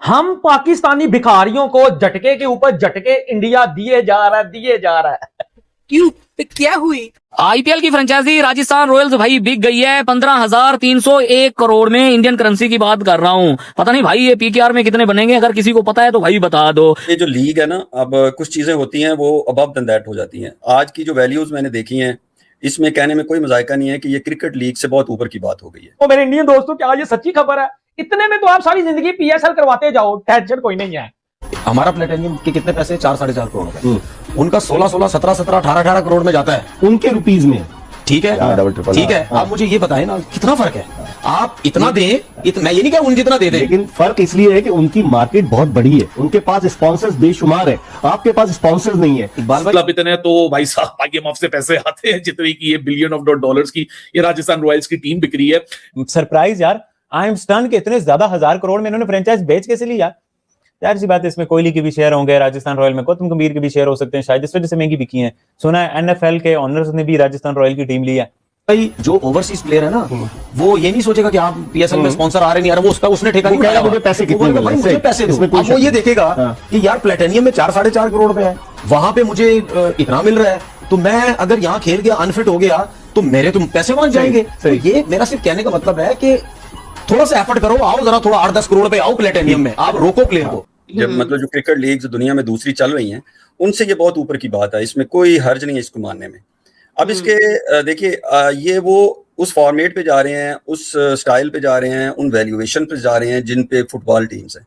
हम पाकिस्तानी भिखारियों को झटके के ऊपर झटके इंडिया दिए जा रहा है। क्यों, क्या हुई? आईपीएल की फ्रेंचाइजी राजस्थान रॉयल्स भाई बिक गई है 15,301 करोड़ में। इंडियन करेंसी की बात कर रहा हूँ। पता नहीं भाई ये पीकेआर में कितने बनेंगे, अगर किसी को पता है तो भाई बता दो। ये जो लीग है ना, अब कुछ चीजें होती हैं वो अबव देन दैट हो जाती हैं। आज की जो वैल्यूज मैंने देखी हैं, इसमें कहने में कोई मजायका नहीं है कि ये क्रिकेट लीग से बहुत ऊपर की बात हो गई है। तो मेरे इंडियन दोस्तों, क्या ये सच्ची खबर है? इतने में तो आप सारी जिंदगी पीएसएल करवाते जाओ, टेंशन कोई नहीं है। हमारा प्लेटिनियम के कितने पैसे? 4-4.5 करोड़ रुपए। उनका 16-16, 17-17, 18-18 करोड़ में जाता है उनके रुपीज में। ठीक है, ठीक है। आप मुझे ये बताएं ना, कितना फर्क है? आप इतना दे, मैं ये नहीं कह उन जितना दे दे, लेकिन फर्क इसलिए है कि उनकी मार्केट बहुत बड़ी है, उनके पास स्पॉन्सर्स बेशुमार है, आपके पास स्पॉन्सर्स नहीं है। मतलब इतने तो भाई साहब आगे से पैसे आते हैं जितने की ये बिलियन ऑफ डॉलर्स की ये राजस्थान रॉयल्स की टीम बिक रही है। सरप्राइज यार, आई एम स्टन के इतने ज्यादा 1000 करोड़ में इन्होंने फ्रेंचाइज बेच कैसे ली यार? जाहिर सी बात है, इसमें कोहली के भी शेयर होंगे, राजस्थान रॉयल में गौतम गंभीर के भी शेयर हो सकते हैं, शायद इस वजह से महंगी बिकी है। सुना है एनएफएल के ओनर्स ने भी राजस्थान रॉयल की टीम ली है। भाई जो ओवरसीज प्लेयर है ना, वो ये नहीं सोचेगा कि आप पीएसएल में स्पॉन्सर आ रहे नहीं आ रहे, वो उसका उसने ठेका नहीं लगाया, मुझे पैसे कितने मिल रहे हैं, मुझे पैसे दो। अब वो ये देखेगा कि यार प्लेटिनियम में 4-4.5 करोड़ रुपए है, वहां पे मुझे इतना मिल रहा है, तो मैं अगर यहाँ खेल गया, अनफिट हो गया, तो मेरे तो पैसे वहां जाएंगे। तो ये मेरा सिर्फ कहने का मतलब है कि थोड़ा सा एफर्ट करो, आओ जरा थोड़ा 8-10 करोड़ रुपए आओ प्लेटिनियम में, आप रोको प्लेयर को। जब मतलब जो क्रिकेट लीग दुनिया में दूसरी चल रही हैं, उनसे ये बहुत ऊपर की बात है, इसमें कोई हर्ज नहीं है इसको मानने में। अब इसके देखिए, ये वो उस फॉर्मेट पे जा रहे हैं, उस स्टाइल पे जा रहे हैं, उन वैल्यूएशन पे जा रहे हैं जिन पे फुटबॉल टीम्स हैं,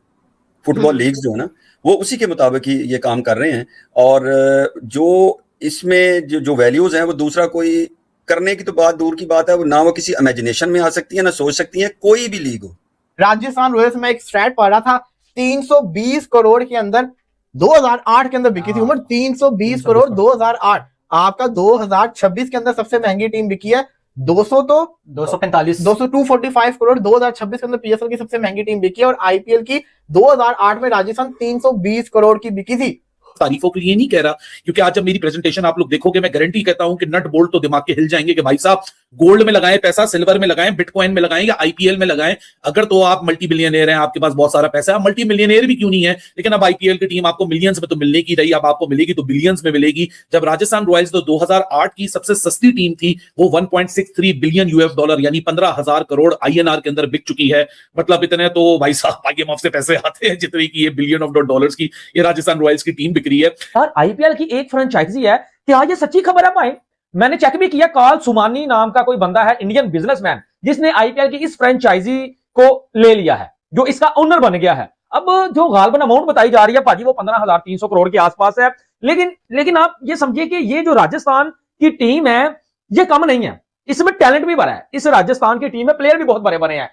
फुटबॉल लीग्स जो है ना, वो उसी के मुताबिक ही ये काम कर रहे हैं। और जो इसमें जो वैल्यूज हैं, वो दूसरा कोई करने की तो बात दूर की बात है, वो ना वो किसी इमेजिनेशन में आ सकती है, ना सोच सकती है कोई भी लीग हो। राजस्थान रॉयल्स में एक स्टैट पढ़ रहा था, 320 करोड़ के अंदर 2008 के अंदर बिकी थी। उम्र 320 करोड़ 2008। आपका 2026 के अंदर सबसे महंगी टीम बिकी है 245 245 करोड़ 2026 के अंदर पीएसएल की सबसे महंगी टीम बिकी है। और आईपीएल की 2008 में राजस्थान 320 करोड़ की बिकी थी। तारीफों के लिए नहीं कह रहा, क्योंकि आज जब मेरी प्रेजेंटेशन आप लोग देखोगे, मैं गारंटी कहता हूं कि नट बोल्ट तो दिमाग के हिल जाएंगे कि भाई साहब गोल्ड में लगाएं पैसा, सिल्वर में लगाएं, बिटकॉइन में लगाएं या आईपीएल में लगाएं। अगर तो आप मल्टी बिलियनियर हैं, आपके पास बहुत सारा पैसा है, आप मल्टी मिलियनियर भी क्यों नहीं है, लेकिन अब आईपीएल की टीम आपको मिलियंस में तो मिलने की रही, अब आपको मिलेगी तो बिलियंस में मिलेगी। जब राजस्थान रॉयल्स तो 2008 की सबसे सस्ती टीम थी, वो 1.63 बिलियन यूएस डॉलर यानी 15,000 करोड़ आईएनआर के अंदर बिक चुकी है। मतलब इतने तो भाई साहब आगे से पैसे आते हैं जितने की ये बिलियन ऑफ डॉलर्स की ये राजस्थान रॉयल्स की टीम बिक रही है। यार आईपीएल की एक फ्रेंचाइजी है, क्या ये सच्ची खबर है भाई? मैंने चेक भी किया, कार्ल सुमानी नाम का कोई बंदा है, इंडियन बिजनेसमैन, जिसने आईपीएल की इस फ्रेंचाइजी को ले लिया है, जो इसका ओनर बन गया है। अब जो गालबन अमाउंट बताई जा रही है भाजी, वो 15,300 करोड़ के आसपास है। लेकिन आप ये समझिए कि ये जो राजस्थान की टीम है, ये कम नहीं है, इसमें टैलेंट भी भरा है। इस राजस्थान की टीम में प्लेयर भी बहुत बड़े बने हैं।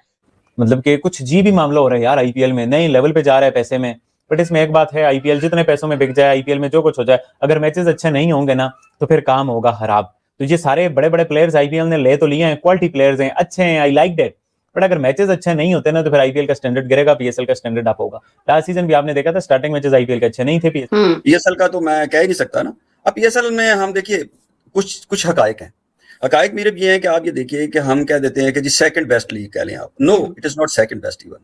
मतलब कि कुछ जी भी मामला हो रहा है यार, आईपीएल में नए लेवल पे जा रहा है पैसे में। बट इसमें एक बात है, आईपीएल जितने पैसों में बिक जाए, आईपीएल में जो कुछ हो जाए, अगर मैचेस अच्छे नहीं होंगे ना, तो फिर काम होगा खराब। तो ये सारे बड़े बड़े प्लेयर्स आईपीएल ने ले तो लिए हैं, क्वालिटी प्लेयर्स हैं, अच्छे हैं, आई लाइक दैट। बट अगर मैचेस अच्छे नहीं होते ना, तो फिर आईपीएल का स्टैंडर्ड गिरेगा, पीएसएल का स्टैंडर्ड अप होगा। लास्ट सीजन भी आपने देखा था, स्टार्टिंग मैचेस आईपीएल के अच्छे नहीं थे। पीएसएल का तो मैं कह ही नहीं सकता ना। अब पीएसएल में हम देखिए कुछ हकायक हैं। हकायक मेरे भी हैं कि आप ये देखिए कि हम कह देते हैं कि जी सेकंड बेस्ट लीग कह लें आप। No, it is not second best even.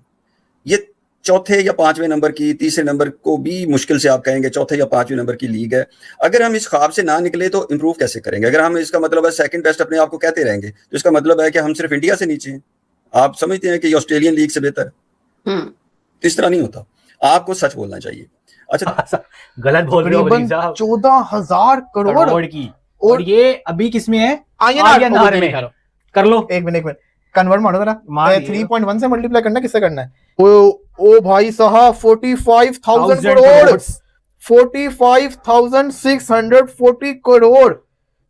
ये चौथे या पांचवें नंबर की, तीसरे नंबर को भी मुश्किल से आप कहेंगे चौथे या पांचवें नंबर की लीग है। अगर हम इस ख्वाब से ना निकले तो इंप्रूव कैसे करेंगे? अगर हम इसका मतलब है सेकंड बेस्ट अपने आप को कहते रहेंगे, तो इसका मतलब है कि हम सिर्फ इंडिया से नीचे हैं। आप समझते हैं कि ये ऑस्ट्रेलियन लीग से बेहतर है? तो इस तरह नहीं होता, आपको सच बोलना चाहिए। अच्छा गलत बोल रहे हो। 14,000 करोड़ की, और ये अभी किसमें है? आईएनआर में कर लो। एक मिनट कन्वर्ट मारो जरा, 3.1 से मल्टीप्लाई करना, किससे करना है? ओ भाई साहब 45,000 करोड़, 45,640 करोड़।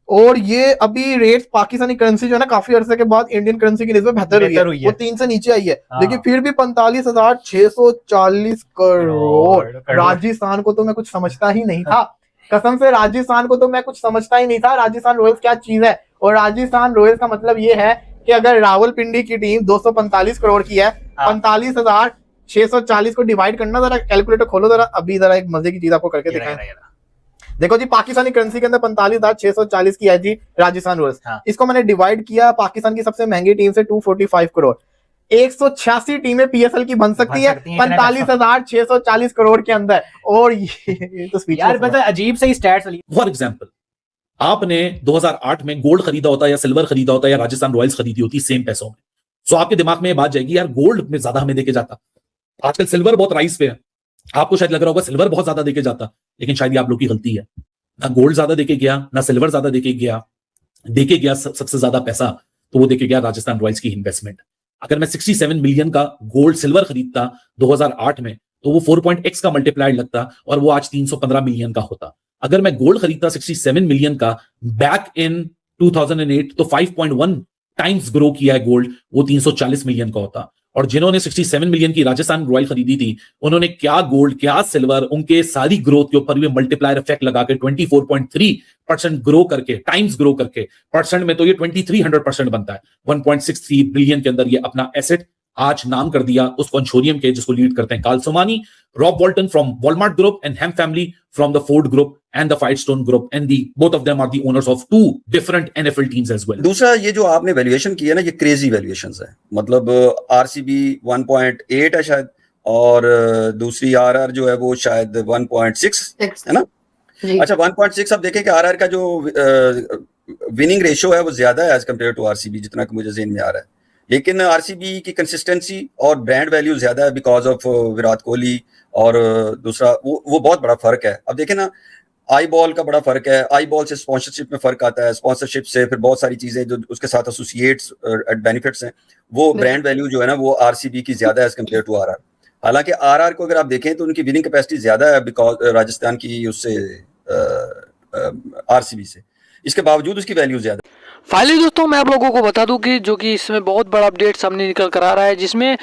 और ये अभी रेट पाकिस्तानी करेंसी जो है ना, काफी अरसे के बाद इंडियन करेंसी की निस्बत बेहतर हुई है, वो 3 से नीचे आई है। लेकिन फिर भी 45,640 करोड़। राजस्थान को तो मैं कुछ समझता ही नहीं था, कसम से राजस्थान को तो मैं कुछ समझता ही नहीं था। राजस्थान रॉयल्स क्या चीज है? और राजस्थान रॉयल्स का मतलब ये है कि अगर रावलपिंडी की टीम 245 करोड़ की है, 45,640 को डिवाइड करना, जरा कैलकुलेटर खोलो जरा, अभी जरा एक मजे की चीज आपको करके दिखाएं। देखो जी, पाकिस्तानी करेंसी के अंदर 45,640 की है जी राजस्थान रॉयल्स। इसको मैंने डिवाइड किया पाकिस्तान की सबसे महंगी टीम से 245 करोड़। 186 टीमें पीएसएल की बन सकती है 45,640 करोड़ के अंदर। और ये तो speechless यार है। पता है, अजीब से ही स्टैट्स फॉर एग्जाम्पल, आपने 2008 में गोल्ड खरीदा होता या सिल्वर खरीदा होता या राजस्थान रॉयल्स खरीदी होती सेम पैसों में, तो आपके दिमाग में ये बात जाएगी यार गोल्ड में ज्यादा हमें देके जाता। आजकल सिल्वर बहुत राइस पे है, आपको शायद लग रहा होगा सिल्वर बहुत ज्यादा देके जाता, लेकिन शायद ये आप लोग की गलती है। ना गोल्ड ज्यादा देके गया, ना सिल्वर ज्यादा देके गया सबसे ज्यादा पैसा तो वो देके गया राजस्थान रॉयल्स की इन्वेस्टमेंट। अगर मैं 67 मिलियन का गोल्ड सिल्वर खरीदता 2008 में तो वो 4.x का मल्टीप्लाइड लगता और वो आज 315 मिलियन का होता। अगर मैं गोल्ड खरीदता 67 मिलियन का बैक इन 2008 तो 5.1 टाइम्स ग्रो किया है गोल्ड, वो 340 मिलियन का होता। और जिन्होंने 67 मिलियन की राजस्थान रॉयल खरीदी थी उन्होंने क्या गोल्ड क्या सिल्वर, उनके सारी ग्रोथ के ऊपर भी मल्टीप्लायर इफेक्ट लगा के 24.3% ग्रो करके टाइम्स ग्रो करके, परसेंट में तो ये 2300% बनता है। 1.63 बिलियन के अंदर ये अपना एसेट आज नाम कर दिया उस कंसोर्टियम के जिसको लीड करते हैं Carl Somani, Rob Walton from Walmart group and Ham family from the Ford group and the Firestone group, and both of them are the owners of 2 different NFL teams as well. दूसरा ये जो आपने valuation की है ना, ये crazy valuations है। मतलब आरसीबी 1.8 है शायद, और दूसरी आरआर जो है वो शायद 1.6 है ना। अच्छा 1.6 अब देखें कि आरआर का जो विनिंग रेशियो है वो ज्यादा है एज कम्पेयर टू आरसीबी, जितना कि मुझे ज़हन में आ रहा है। लेकिन आरसीबी की कंसिस्टेंसी और ब्रांड वैल्यू ज्यादा है बिकॉज ऑफ विराट कोहली, और दूसरा वो बहुत बड़ा फर्क है। अब देखें ना, आई बॉल का बड़ा फर्क है, आई बॉल से स्पॉन्सरशिप में फर्क आता है, स्पॉन्सरशिप से फिर बहुत सारी चीजें जो उसके साथ एसोसिएट्स बेनिफिट्स हैं, वो ब्रांड वैल्यू जो है ना वो आरसीबी की ज्यादा है एज कम्पेयर टू आरआर। हालांकि आरआर को अगर आप देखें तो उनकी विनिंग कैपेसिटी ज्यादा है बिकॉज राजस्थान की उससे आरसीबी से, इसके बावजूद उसकी वैल्यू ज्यादा। फाइनली दोस्तों मैं आप लोगों को बता दूं कि जो कि इसमें बहुत बड़ा अपडेट सामने निकल कर आ रहा है, जिसमें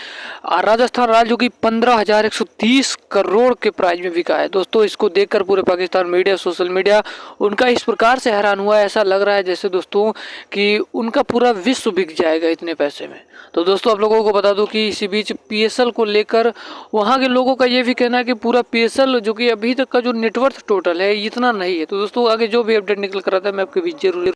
राजस्थान रॉयल जो कि 15,130 करोड़ के प्राइस में बिका है। दोस्तों इसको देखकर पूरे पाकिस्तान मीडिया, सोशल मीडिया उनका इस प्रकार से हैरान हुआ है, ऐसा लग रहा है जैसे दोस्तों कि उनका पूरा विश्व बिक जाएगा इतने पैसे में। तो दोस्तों आप लोगों को बता दूं कि इसी बीच पीएसएल को लेकर वहाँ के लोगों का ये भी कहना है कि पूरा पीएसएल जो कि अभी तक का जो नेटवर्थ टोटल है इतना नहीं है। तो दोस्तों आगे जो भी अपडेट निकल कर आता है मैं आपके बीच जरूर